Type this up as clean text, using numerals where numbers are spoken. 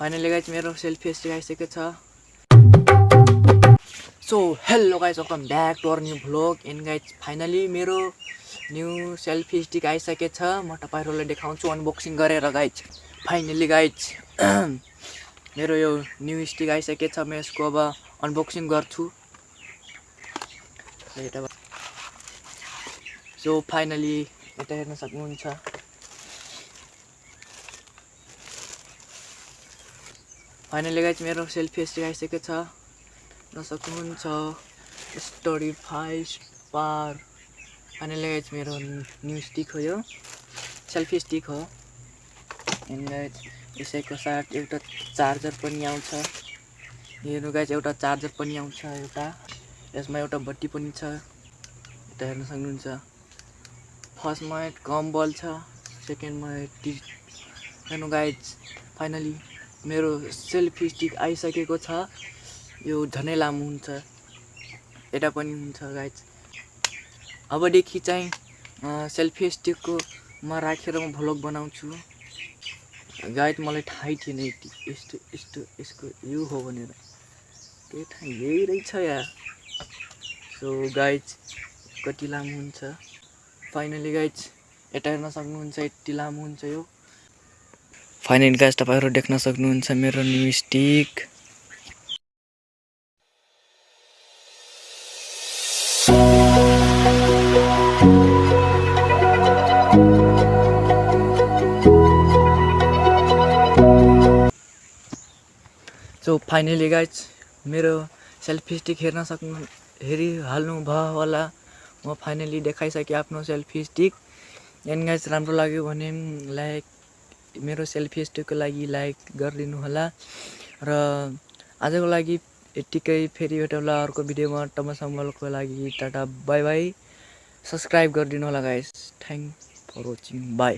Finally guys मेरो selfie stick आइसकेको छ। So hello guys, welcome back to our new vlog. And guys finally मेरो new selfie stick आइसकेको छ। म तपाईहरुलाई देखाउँछु अनबक्सिङ गरेर गाइज। फाइनली गाइज मेरो यो न्यू स्टिक आइसकेको छ। म यसको अब अनबक्सिङ गर्छु। सो फाइनली यता हेर्न सक्नुहुन्छ। फाइनली गाइज मेरो सेल्फी स्टिक आइसकेको छ। हेर्न सक्नुहुन्छ स्टोरी 5 स्टार। फाइनली गाइज मेरो न्यू स्टिक हो, यो सेल्फी स्टिक हो। एन्ड गाइज यसैको साथ एउटा चार्जर पनि आउँछ। हेर्नु गाइज एउटा चार्जर पनि आउँछ। यसमा एउटा बत्ती पनि छ। यता हेर्न सक्नुहुन्छ। फर्स्टमा कम्बल छ, सेकेन्डमा हेर्नु गाइज फाइनली मेरो सेल्फी स्टिक आइसकेको छ। यो झनै लामो हुन्छ, यता पनि हुन्छ गाइज। अबदेखि चाहिँ सेल्फी स्टिकको म राखेर म भ्लग बनाउँछु गाइज। मलाई थाहै थिएन यसको यो हो भनेर, के थाहा यही रहेछ यार। सो गाइज कति लामो हुन्छ फाइनली गाइज यता हेर्न सक्नुहुन्छ। यति लामो हुन्छ यो। फाइनली गाइज तपाईहरु देख्न सक्नुहुन्छ मेरो new stick. So finally guys मेरो सेल्फी स्टिक हेरिहाल्नु भयो होला। म फाइनली देखाइसकेँ आफ्नो सेल्फी स्टिक। एन्ड गाइज राम्रो लाग्यो भने लाइक मेरो सेल्फी स्टिकको लागि लाइक गरिदिनु होला। र आजको लागि यतिकै, फेरि भेटौँला अर्को भिडियोमा। तबसम्मको लागि टाटा बाई बाई। सब्सक्राइब गरिदिनु होला guys. Thank for watching, by.